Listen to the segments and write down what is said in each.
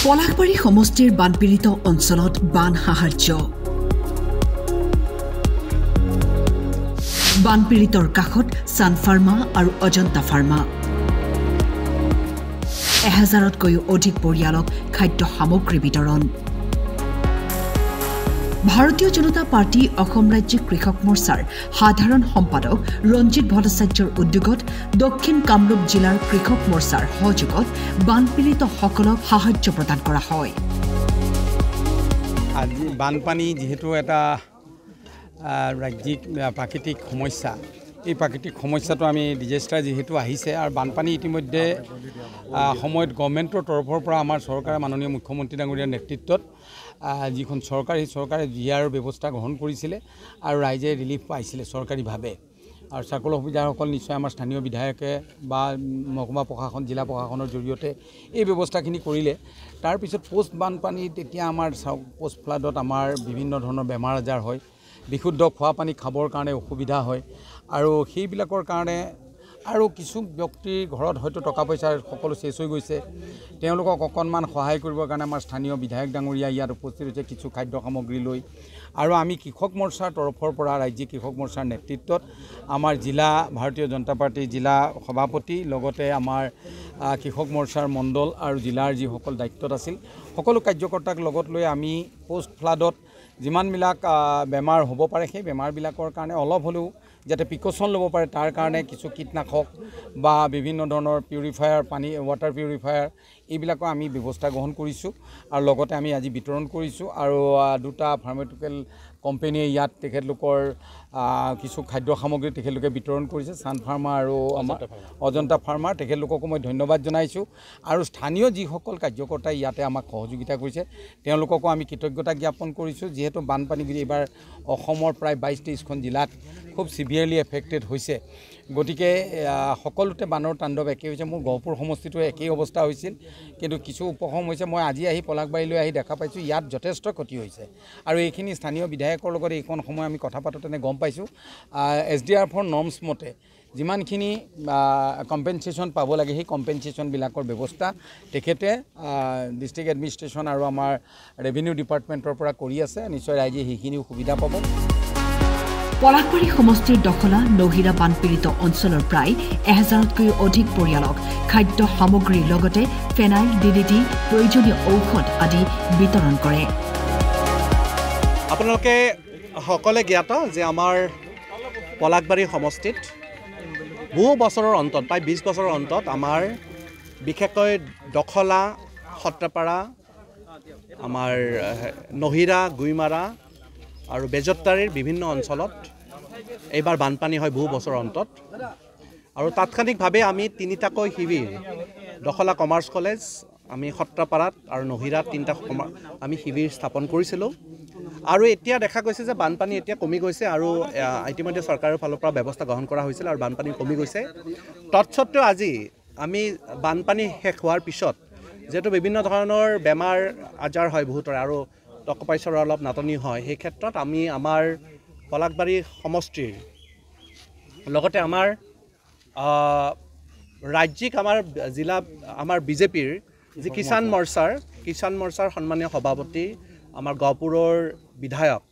পলাশবাৰী সমষ্টিৰ বানপীড়িত অঞ্চলত বান সাহায্য বানপীড়িতৰ কাষত সান ফাৰ্মা আৰু অজন্তা ফাৰ্মা 1000তকৈও অধিক পৰিয়ালক খাদ্য সামগ্ৰী বিতৰণ ভাৰতীয় জনতা পাৰ্টি অসম ৰাজ্যিক কৃষক মৰ্চাৰ সাধাৰণ সম্পাদক ৰঞ্জিত ভট্টাচাৰ্যৰ উদ্যোগত দক্ষিণ কামৰূপ জিলাৰ কৃষক মৰ্চাৰ সহযোগত বানপীড়িত সকলক সাহায্য প্ৰদান কৰা হয় আজি বানপানী যেহেতু এটা ৰাজ্যিক প্ৰাকৃতিক সমস্যা এই প্ৰাকৃতিক সমস্যাটো আমি ডিজাস্টাৰ যেহেতু আহিছে আৰু বানপানী ইতিমধ্যে সময়ত গভৰ্ণমেণ্টৰ তৰফৰ পৰা আমাৰ চৰকাৰে মাননীয় মুখ্যমন্ত্ৰী ডাঙৰীয়াৰ নেতৃত্বত যিখন চৰকাৰ সেই চৰকাৰে দিয়াৰ ব্যৱস্থা গ্ৰহণ কৰিছিলে আৰু ৰাইজে ৰিলিফ পাইছিলে চৰকাৰীভাৱে আৰু চাকল অসুবিধাসকল নিশ্চয় আমাৰ স্থানীয় বিধায়কে বা মহকুমা প্ৰশাসন জিলা প্ৰশাসনৰ জৰিয়তে এই ব্যৱস্থাখিনি কৰিলে তাৰপিছত পোষ্ট বানপানীত এতিয়া আমাৰ পোষ্ট ফ্লাডত আমাৰ বিভিন্ন ধৰণৰ বেমাৰ আজাৰ হয় বিশুদ্ধ খোৱা পানী খাবৰ কাৰণে অসুবিধা হয় আৰু সেইবিলাকৰ কাৰণে আৰু কিছু ব্যক্তিৰ ঘৰত হয়তো টকা পইচা সকলো শেষ হৈ গৈছে তেওঁলোকক অকণমান সহায় কৰিবৰ কাৰণে আমাৰ স্থানীয় বিধায়ক ডাঙৰীয়া ইয়াত উপস্থিত হৈছে কিছু খাদ্য সামগ্ৰী লৈ আৰু আমি কৃষক মৰ্চাৰ তৰফৰ পৰা ৰাজ্যিক কৃষক মৰ্চাৰ নেতৃত্বত আমাৰ জিলা ভাৰতীয় জনতা পাৰ্টিৰ জিলা সভাপতি লগতে আমাৰ কৃষক মৰ্চাৰ মণ্ডল আৰু জিলাৰ যিসকল দায়িত্বত আছিল সকলো কাৰ্যকৰ্তাক লগত লৈ আমি পোষ্ট ফ্লাডত যিমানবিলাক বেমাৰ হ'ব পাৰে সেই বেমাৰবিলাকৰ কাৰণে অলপ হ'লেও যাতে প্ৰিকশ্যন ল'ব পাৰে তাৰ কাৰণে কিছু কীটনাশক বা বিভিন্ন ধৰণৰ পিউৰিফায়াৰ পানী ৱাটাৰ পিউৰিফায়াৰ এইবিলাকৰ আমি ব্যৱস্থা গ্ৰহণ কৰিছোঁ আৰু লগতে আমি আজি বিতৰণ কৰিছোঁ আৰু দুটা ফাৰ্মাচিউটিকেল কোম্পানীয়ে ইয়াত তেখেতলোকৰ কিছু খাদ্য সামগ্ৰী তেখেতলোকে বিতৰণ কৰিছে সান ফাৰ্মা আৰু আমাৰ অজন্তা ফাৰ্মাৰ তেখেতলোককো মই ধন্যবাদ জনাইছোঁ আৰু স্থানীয় যিসকল কাৰ্যকৰ্তাই ইয়াতে আমাক সহযোগিতা কৰিছে তেওঁলোককো আমি কৃতজ্ঞতা জ্ঞাপন কৰিছোঁ যিহেতু বানপানী এইবাৰ অসমৰ প্ৰায় 22-23খন জিলাত খুব সিভিয়াৰলি এফেক্টেড হৈছে গতিকে সকলোতে বানৰ তাণ্ডৱ একেই হৈছে মোৰ গহপুৰ সমষ্টিটো একেই অৱস্থা হৈছিল কিন্তু কিছু উপশম হৈছে মই আজি আহি পলাশবাৰীলৈ আহি দেখা পাইছোঁ ইয়াত যথেষ্ট ক্ষতি হৈছে আৰু এইখিনি স্থানীয় বিধায়কৰ লগত এইখন সময় আমি কথা পাতোঁতে গম পাইছোঁ SDRFৰ নৰ্মছ মতে যিমানখিনি কম্পেনচেশ্যন পাব লাগে সেই কম্পেনচেশ্যনবিলাকৰ ব্যৱস্থা তেখেতে ডিষ্ট্ৰিক্ট এডমিনিষ্ট্ৰেশ্যন আৰু আমাৰ ৰেভিনিউ ডিপাৰ্টমেণ্টৰ পৰা কৰি আছে নিশ্চয় ৰাইজে সেইখিনি সুবিধা পাব পলাশবাৰী সমষ্টিৰ দখলা নহিৰা বানপীড়িত অঞ্চলৰ প্ৰায় 1000তকৈও অধিক পৰিয়ালক খাদ্য সামগ্ৰীৰ লগতে ফেনাইল DDT প্ৰয়োজনীয় ঔষধ আদি বিতৰণ কৰে আপোনালোকে সকলে জ্ঞাত যে আমাৰ পলাশবাৰী সমষ্টিত বহু বছৰৰ অন্তত প্ৰায় 20 বছৰৰ অন্তত আমাৰ বিশেষকৈ দখলা সত্ৰপাৰা আমাৰ নহিৰা গুইমাৰা আৰু বেজত্তাৰীৰ বিভিন্ন অঞ্চলত এইবাৰ বানপানী হয় বহু বছৰৰ অন্তত আৰু তাৎক্ষণিকভাৱে আমি তিনিটাকৈ শিবিৰ দখলা কমাৰ্চ কলেজ আমি সত্ৰপাৰাত আৰু নহিৰাত তিনিটা আমি শিবিৰ স্থাপন কৰিছিলোঁ আৰু এতিয়া দেখা গৈছে যে বানপানী এতিয়া কমি গৈছে আৰু ইতিমধ্যে চৰকাৰৰ ফালৰ পৰা ব্যৱস্থা গ্ৰহণ কৰা হৈছিল আৰু বানপানী কমি গৈছে তৎসত্ত্বেও আজি আমি বানপানী শেষ হোৱাৰ পিছত যেহেতু বিভিন্ন ধৰণৰ বেমাৰ আজাৰ হয় বহুতৰে আৰু টকা পইচাৰ অলপ নাটনি হয় সেই ক্ষেত্ৰত আমি আমাৰ পলাশবাৰী সমষ্টিৰ লগতে আমাৰ ৰাজ্যিক আমাৰ জিলা আমাৰ বিজেপিৰ যি কিষাণ মৰ্চাৰ সন্মানীয় সভাপতি আমাৰ গহপুৰৰ বিধায়ক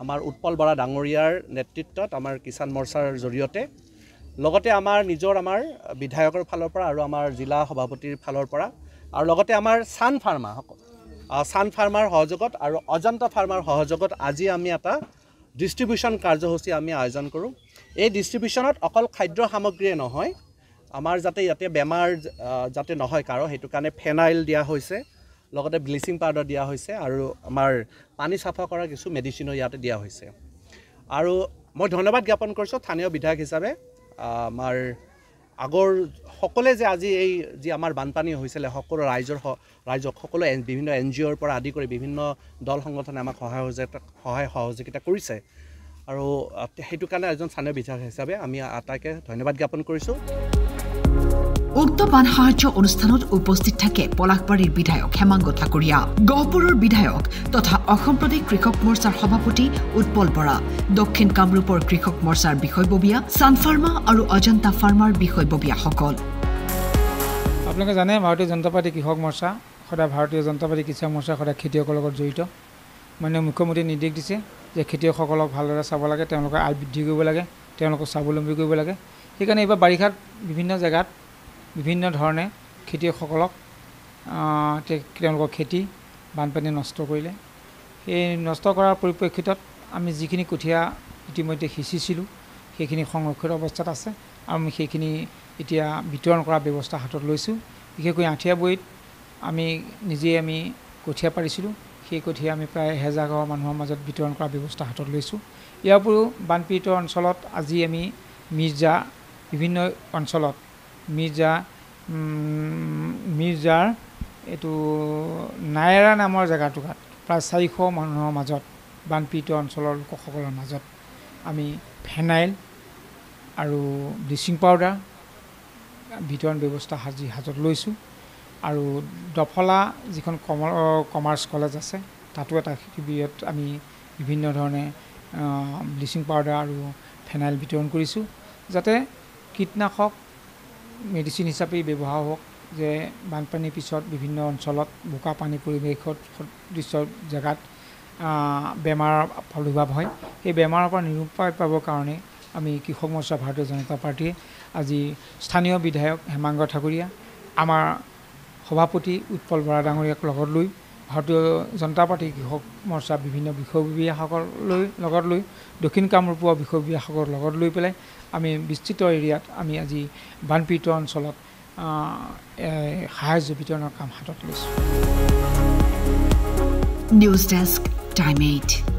আমাৰ উৎপল বৰা ডাঙৰীয়াৰ নেতৃত্বত আমাৰ কিষাণ মৰ্চাৰ জৰিয়তে লগতে আমাৰ বিধায়কৰ ফালৰ পৰা আৰু আমাৰ জিলা সভাপতিৰ ফালৰ পৰা আৰু লগতে আমাৰ সান ফাৰ্মাৰ সহযোগত আৰু অজন্তা ফাৰ্মাৰ সহযোগত আজি আমি এটা ডিষ্ট্ৰিবিউশ্যন কাৰ্যসূচী আমি আয়োজন কৰোঁ এই ডিষ্ট্ৰিবিউশ্যনত অকল খাদ্য সামগ্ৰীয়ে নহয় আমাৰ যাতে ইয়াতে বেমাৰ যাতে নহয় কাৰো সেইটো কাৰণে ফেনাইল দিয়া হৈছে লগতে ব্লিচিং পাউডাৰ দিয়া হৈছে আৰু আমাৰ পানী চাফা কৰা কিছু মেডিচিনো ইয়াতে দিয়া হৈছে আৰু মই ধন্যবাদ জ্ঞাপন কৰিছোঁ স্থানীয় বিধায়ক হিচাপে আমাৰ আগৰ সকলে যে আজি এই যি আমাৰ বানপানী হৈছিলে সকলো ৰাইজক সকলো বিভিন্ন NGOৰ পৰা আদি কৰি বিভিন্ন দল সংগঠনে আমাক সহায় সহযোগিতা কৰিছে আৰু সেইটো কাৰণে এজন স্থানীয় বিধায়ক হিচাপে আমি আটাইকে ধন্যবাদ জ্ঞাপন কৰিছোঁ উক্ত বান সাহায্য অনুষ্ঠানত উপস্থিত থাকে পলাশবাৰীৰ বিধায়ক হেমাংগ ঠাকুৰীয়া গহপুৰৰ বিধায়ক তথা অসম প্ৰদেশ কৃষক মৰ্চাৰ সভাপতি উৎপল বৰা দক্ষিণ কামৰূপৰ কৃষক মৰ্চাৰ বিষয়ববীয়া সান ফাৰ্মা আৰু অজন্তা ফাৰ্মাৰ বিষয়ববীয়াসকল আপোনালোকে জানে ভাৰতীয় জনতা পাৰ্টি কৃষক মৰ্চা সদায় ভাৰতীয় জনতা পাৰ্টি কিষাণ মৰ্চা সদায় খেতিয়কৰ লগত জড়িত মাননীয় মুখ্যমন্ত্ৰীয়ে নিৰ্দেশ দিছে যে খেতিয়কসকলক ভালদৰে চাব লাগে তেওঁলোকৰ আয় বৃদ্ধি কৰিব লাগে তেওঁলোকক স্বাৱলম্বী কৰিব লাগে সেইকাৰণে এইবাৰ বাৰিষাত বিভিন্ন জেগাত বিভিন্ন ধৰণে খেতিয়কসকলক তেওঁলোকৰ খেতি বানপানী নষ্ট কৰিলে এই নষ্ট কৰাৰ পৰিপ্ৰেক্ষিতত আমি যিখিনি কঠীয়া ইতিমধ্যে সিঁচিছিলোঁ সেইখিনি সংৰক্ষিত অৱস্থাত আছে আৰু আমি সেইখিনি এতিয়া বিতৰণ কৰাৰ ব্যৱস্থা হাতত লৈছোঁ বিশেষকৈ আঠিয়াবৈত আমি নিজেই আমি কঠীয়া পাৰিছিলোঁ সেই কঠীয়া আমি প্ৰায় 1000 ঘৰ মানুহৰ মাজত বিতৰণ কৰাৰ ব্যৱস্থা হাতত লৈছোঁ ইয়াৰ উপৰিও বানপীড়িত অঞ্চলত আজি আমি মিৰ্জা বিভিন্ন অঞ্চলত মিৰ্জাৰ এইটো নায়েৰা নামৰ জেগাটুকাত প্ৰায় 400 মানুহৰ মাজত বানপীড়িত অঞ্চলৰ লোকসকলৰ মাজত আমি ফেনাইল আৰু ব্লিচিং পাউডাৰ বিতৰণ ব্যৱস্থা হাতত লৈছোঁ আৰু দফলা যিখন কমাৰ্চ কলেজ আছে তাতো এটা শিবিৰত আমি বিভিন্ন ধৰণে ব্লিচিং পাউডাৰ আৰু ফেনাইল বিতৰণ কৰিছোঁ যাতে কীটনাশক মেডিচিন হিচাপে ব্যৱহাৰ হওক যে বানপানীৰ পিছত বিভিন্ন অঞ্চলত বোকা পানী পৰিৱেশত সদৃশ্য জেগাত বেমাৰৰ প্ৰাদুৰ্ভাৱ হয় সেই বেমাৰৰ পৰা নিৰুপায় পাবৰ কাৰণে আমি কৃষক মৰ্চা ভাৰতীয় জনতা পাৰ্টীয়ে আজি স্থানীয় বিধায়ক হেমাংগ ঠাকুৰীয়া আমাৰ সভাপতি উৎপল বৰা ডাঙৰীয়াক লগত লৈ ভাৰতীয় জনতা পাৰ্টী কৃষক মৰ্চা বিভিন্ন বিষয়ববীয়াসকল লগত লৈ দক্ষিণ কামৰূপৰ বিষয়ববীয়াসকলৰ লগত লৈ পেলাই আমি বিস্তৃত এৰিয়াত আমি আজি বানপীড়িত অঞ্চলত সাহায্য বিতৰণৰ কাম হাতত লৈছোঁ। News desk time 8